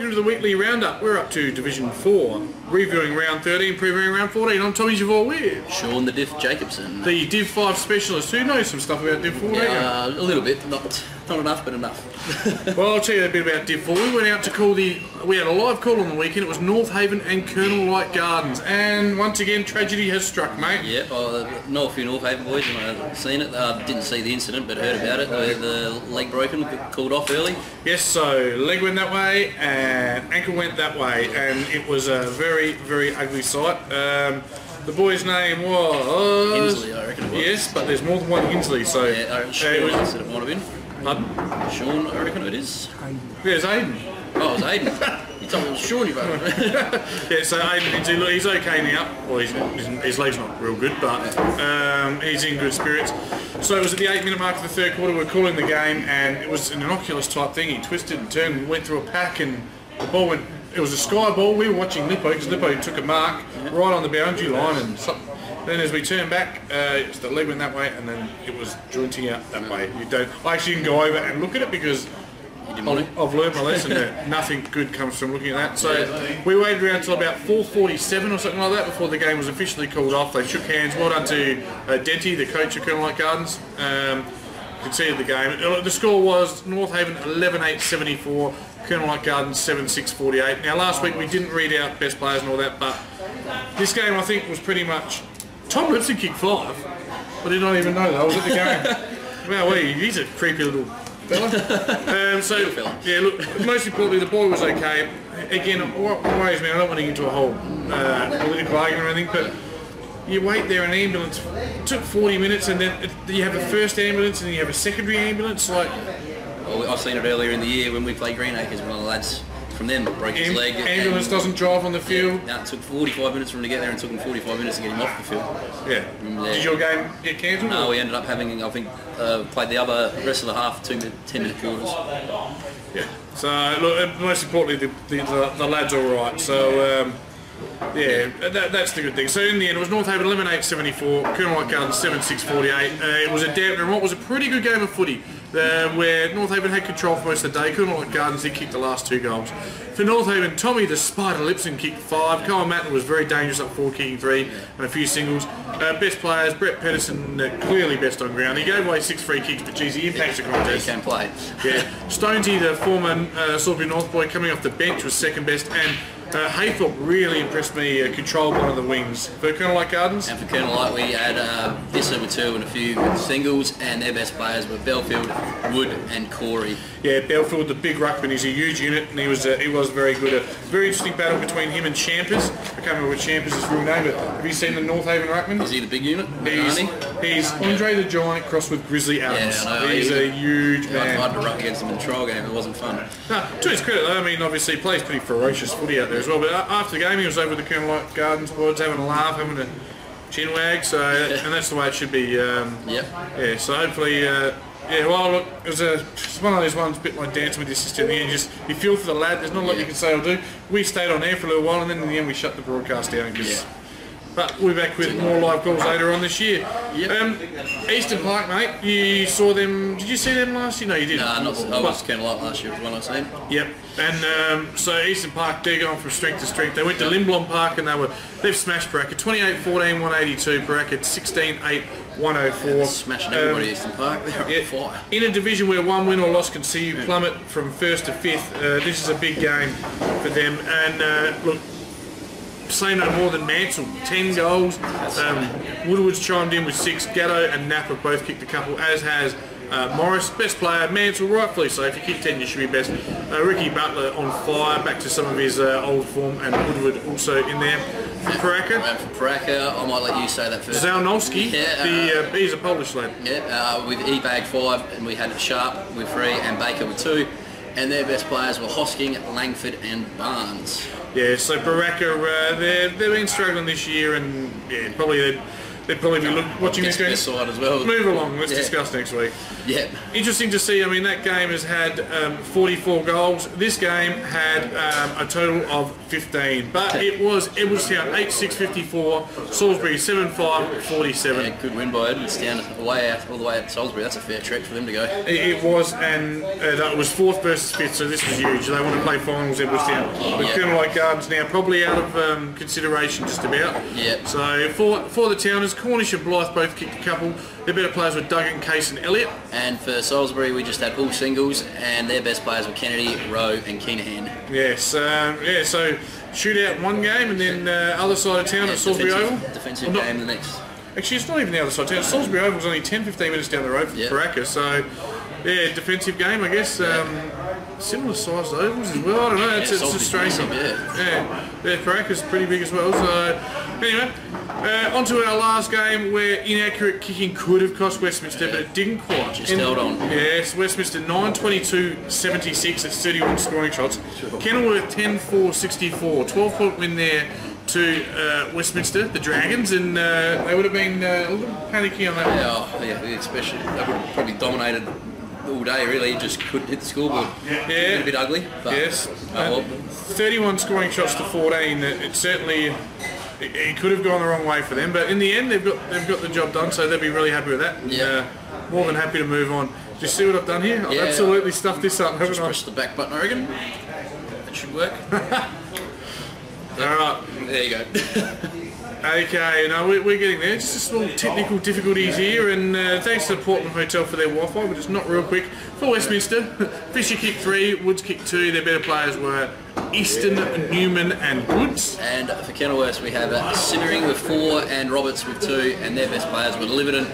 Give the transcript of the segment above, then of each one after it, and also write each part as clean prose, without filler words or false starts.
welcome to the weekly roundup. We're up to Division 4, reviewing round 13, previewing round 14. I'm Tommy Javor with Sean the Diff Jacobson, the Div 5 specialist who knows some stuff about Div 4. Yeah, a little bit, not enough, but enough. Well, I'll tell you a bit about Div 4. We went out to call we had a live call on the weekend. It was North Haven and Colonel Light Gardens, and once again tragedy has struck, mate. Yeah, I know a few North Haven boys and I've seen it. Didn't see the incident but heard about it. The leg broken, called off early. Yes, so leg went that way and ankle went that way, and it was a very, very ugly sight. The boy's name was... Inslee, I reckon it was. Yes, but there's more than one Inslee, so... Yeah, Sean, I said it might have been. Pardon? Sean, I reckon it is. There's Aiden. Oh, it was Aiden. You told me it was Sean, you brother. Yeah, so Aiden, look, he's okay now. Well, his leg's not real good, but he's in good spirits. So it was at the 8-minute mark of the third quarter. We're calling the game, and it was an innocuous type thing. He twisted and turned and went through a pack, and the ball went... It was a sky ball. We were watching Lippo because Lippo took a mark right on the boundary line, and then as we turned back, the leg went that way, and then it was jointing out that way. I actually didn't go over and look at it because I've learned my lesson that nothing good comes from looking at that. So we waited around until about 4:47 or something like that before the game was officially called off. They shook hands. Well done to Denty, the coach of Colonel Light Gardens. Conceded the game. The score was North Haven 11-8-74, Colonel Light Gardens 7-6-48. Now last week we didn't read out best players and all that, but this game I think was pretty much... Tom Lipson kicked 5. I did not even know that. I was at the game. Well, he's a creepy little fella. Yeah, look, most importantly the boy was okay. Again, what worries me, I don't want to get into a whole political argument or anything, but you wait there an ambulance. It took 40 minutes, and then you have a first ambulance, and then you have a secondary ambulance. Well, I've seen it earlier in the year when we played Greenacres. One of the lads from them broke his leg. Ambulance doesn't drive on the field. Yeah, it took 45 minutes for him to get there, and it took him 45 minutes to get him off the field. Yeah. Did your game get cancelled? No, we ended up having, I think, played the rest of the half 10-minute quarters. Yeah. So look, most importantly, the lads are all right. So. Yeah, that's the good thing. So in the end, it was North Haven 11-8-74, Colonel Light Gardens 7-6-48. It was a dampener in what was a pretty good game of footy, where North Haven had control for most of the day. Colonel Light Gardens did kick the last 2 goals. For North Haven, Tommy the Spider Lipson kicked 5. Colin Matten was very dangerous up 4, kicking 3, and a few singles. Best players, Brett Pedersen, clearly best on ground. He gave away 6 free kicks, but geez, he impacts the contest. He can play. Yeah. Stonesy, the former Salisbury North boy, coming off the bench, was second best, and Haythorpe really impressed me, controlled one of the wings. For Colonel Light Gardens? And for Colonel Light, we had Visser with 2 and a few singles, and their best players were Belfield, Wood and Corey. Yeah, Belfield, the big ruckman, he's a huge unit, and he was very good. A very interesting battle between him and Champers. I can't remember what Champers' real name, but have you seen the North Haven ruckman? Is he the big unit? He's Andre the Giant crossed with Grizzly Adams. Yeah, I know. He's a huge man. I had to ruck against him in the trial game. It wasn't fun. No, to his credit though, I mean, obviously he plays pretty ferocious footy out there as well, but after the game he was over with the Colonel Light Gardens boards having a laugh, having a chin wag, so and that's the way it should be. Yeah, so hopefully, well look, it's one of those ones, a bit like dancing with your sister in the end, you feel for the lad, there's not a lot you can say or do. We stayed on air for a little while, and then in the end we shut the broadcast down, but we're back with more live calls later on this year. Eastern Park, mate, you saw them, did you see them last year? No, you didn't. No, I was Colonel Light last year, was one I seen. Yep, and so Eastern Park, they're going from strength to strength. They went to Limblom Park and they've smashed Bracket, 28-14, 182, Bracket 16-8, 104. Smashing everybody Eastern Park, they're on fire. In a division where 1 win or loss can see you plummet from 1st to 5th, this is a big game for them, and look, say no more than Mansell, 10 goals. Woodward's chimed in with 6. Gatto and Napa both kicked a couple, as has Morris, best player. Mansell, rightfully so. If you kick 10, you should be best. Ricky Butler on fire, back to some of his old form, and Woodward also in there. For Paraka. For Paraka, I might let you say that first. Zalnowski, he's a Polish lad. Yeah, with E-Bag 5, and we had Sharp with 3, and Baker with 2. And their best players were Hosking, Langford and Barnes. Yeah, so Baraka, they've been struggling this year, and probably they'd probably be watching this game. Side as well. Move along, let's discuss next week. Yeah. Interesting to see, I mean, that game has had 44 goals. This game had a total of 15. But it was Edwardstown 8-6-54, Salisbury 7-5-47. Yeah, good win by Edwardstown all the way out to Salisbury. That's a fair trek for them to go. It was, and it was 4th versus 5th, so this was huge. They want to play finals, Edwardstown. But Colonel Gardens now probably out of consideration just about. Yeah. So for the Towners, Cornish and Blythe both kicked a couple. Their better players were Duggan, Case and Elliott. And for Salisbury, we just had all singles, and their best players were Kennedy, Rowe and Keenahan. Yes, so shootout one game, and then other side of town at Salisbury Oval. Defensive game the next. Actually, it's not even the other side of town. Salisbury Oval was only 10-15 minutes down the road from Paraka, so yeah, defensive game, I guess. Similar sized ovals as well. I don't know. It's a strange one. Yeah, Paraka's pretty big as well. So anyway, on to our last game where inaccurate kicking could have cost Westminster, but it didn't quite. Just held on. Yes, Westminster 9-22-76. It's 31 scoring shots. Kenilworth 10-4-64. 12-point win there to Westminster, the Dragons, and they would have been a little panicky on that one. Yeah, especially they would have probably dominated all day. Really, just couldn't hit the scoreboard. A bit ugly. But, yes. 31 scoring shots to 14. It certainly. It could have gone the wrong way for them, but in the end they've got the job done, so they'll be really happy with that. And, more than happy to move on. Do you see what I've done here? I've absolutely stuffed this up, haven't I? Press the back button, I reckon. That should work. Alright. There you go. Okay, no, we're getting there. Just a small technical difficulties here, and thanks to the Portland Hotel for their Wi-Fi, but it's not real quick. For Westminster, Fisher kicked 3, Woods kicked 2. Their better players were Easton, Newman and Goods. And for Kenilworth we have Simmering with 4 and Roberts with 2, and their best players were Liverton,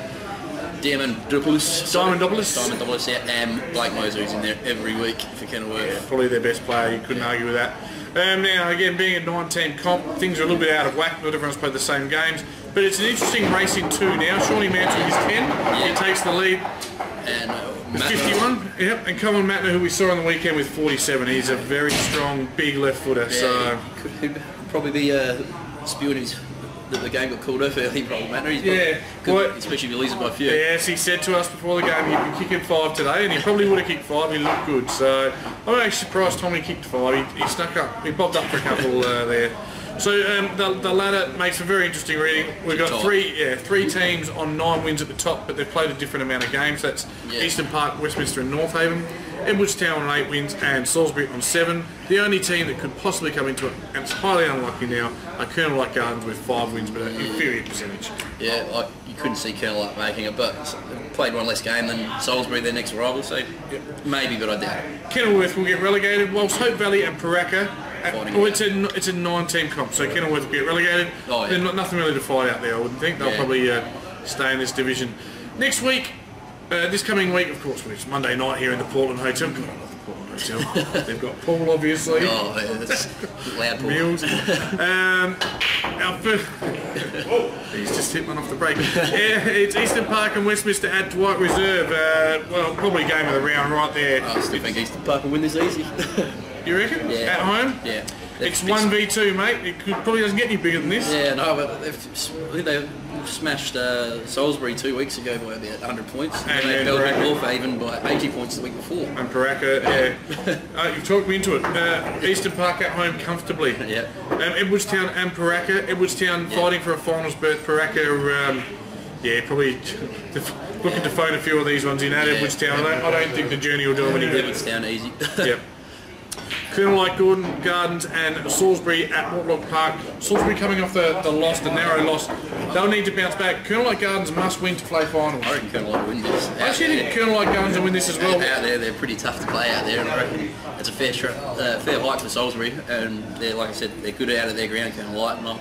Diamondopoulos, yeah, and Blake Moser, who's in there every week for Kenilworth. Yeah, probably their best player, you couldn't argue with that. Now, again, being a 9-team comp, things are a little bit out of whack. Not everyone's played the same games. But it's an interesting race in 2 now. Shawnee Mantle is 10. He takes the lead. And 51. Yep. And Colin Matner, who we saw on the weekend with 47. He's a very strong, big left footer. Yeah, so could probably be spewing that the game got called off early, probably Matner. Especially if he loses by a few. Yes, he said to us before the game he'd been kicking 5 today, and he probably would have kicked 5. He looked good, so I'm actually surprised Tommy kicked 5. He snuck up. He popped up for a couple there. So the ladder makes a very interesting reading. We've got three teams on 9 wins at the top, but they've played a different amount of games. That's Eastern Park, Westminster and North Haven. Edwardstown on 8 wins and Salisbury on 7. The only team that could possibly come into it, and it's highly unlucky now, are Colonel Gardens with 5 wins, but an inferior percentage. Yeah, you couldn't see Colonel making it, but played one less game than Salisbury, their next rival, so maybe, but I doubt it. Kenilworth will get relegated, whilst Hope Valley and Paraka. It's a 9-team comp, so Kenilworth will get relegated. There's nothing really to fight out there, I wouldn't think. They'll probably stay in this division. Next week, this coming week, of course, it's Monday night here in the Portland Hotel. God, I love the Portland Hotel. They've got pool, obviously. Oh, yeah, that's loud pool. Meals. He's just hit one off the break. It's Eastern Park and Westminster at Dwight Reserve. Well, probably game of the round right there. I still think Eastern Park will win this easy. You reckon? Yeah. At home? Yeah. It's 1v2, mate. It probably doesn't get any bigger than this. Yeah, no, but they smashed Salisbury 2 weeks ago by about 100 points. And they fell North Haven by 80 points the week before. And Paraka, you've talked me into it. Eastern Park at home comfortably. Yeah. Edwardstown and Paraka. Edwardstown fighting for a finals berth. Paraka, probably looking to phone a few of these ones in at Edwardstown. I don't think the journey will do them any good. Edwardstown easy. Yep. Colonel Gardens and Salisbury at Mortlock Park. Salisbury coming off the narrow loss. They'll need to bounce back. Colonel Gardens must win to play finals. I reckon Colonel will win this. I actually think Colonel Gardens will win this as well. Out there, they're pretty tough to play out there, and I reckon it's a fair hike for Salisbury. And they're, like I said, they're good out of their ground, Colonel Light, and I'll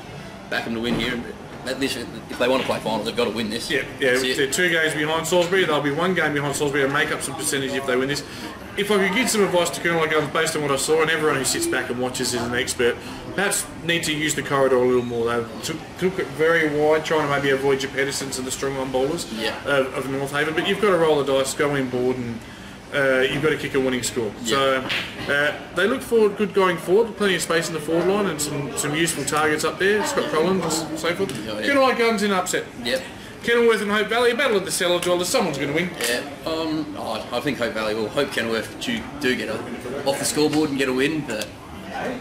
back them to win here. If they want to play finals, they've got to win this. Yeah. They're 2 games behind Salisbury. They'll be 1 game behind Salisbury and make up some percentage if they win this. If I could give some advice to Colonel Gardens based on what I saw, and everyone who sits back and watches is an expert, perhaps need to use the corridor a little more. They took it very wide, trying to maybe avoid your Pedersens and the strong on bowlers of North Haven. But you've got to roll the dice, go in board, and you've got to kick a winning score. So they look forward, good going forward, plenty of space in the forward line and some useful targets up there, Scott Collins and so forth. Kenilworth Gardens in upset. Yep. Kenilworth and Hope Valley, a battle of the cellar dwellers, someone's going to win. Yeah, I think Hope Valley will. Hope Kenilworth do get off the scoreboard and get a win, but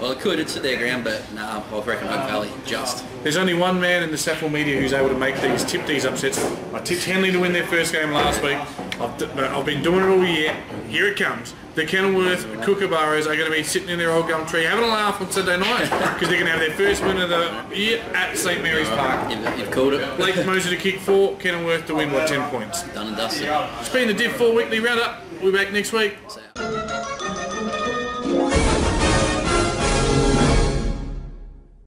well, it could. It's at their ground, but nah, I reckon Hope Valley just. There's only one man in the Saffel media who's able to tip these upsets. I tipped Henley to win their first game last week. I've been doing it all year. Here it comes. The Kenilworth Kookaburras are going to be sitting in their old gum tree having a laugh on Saturday night because they're going to have their first win of the year at St Mary's Park. You've called it. Blake Moser to kick 4, Kenilworth to win, 10 points. Done and dusted. It's been the Div 4 Weekly Roundup. We'll be back next week.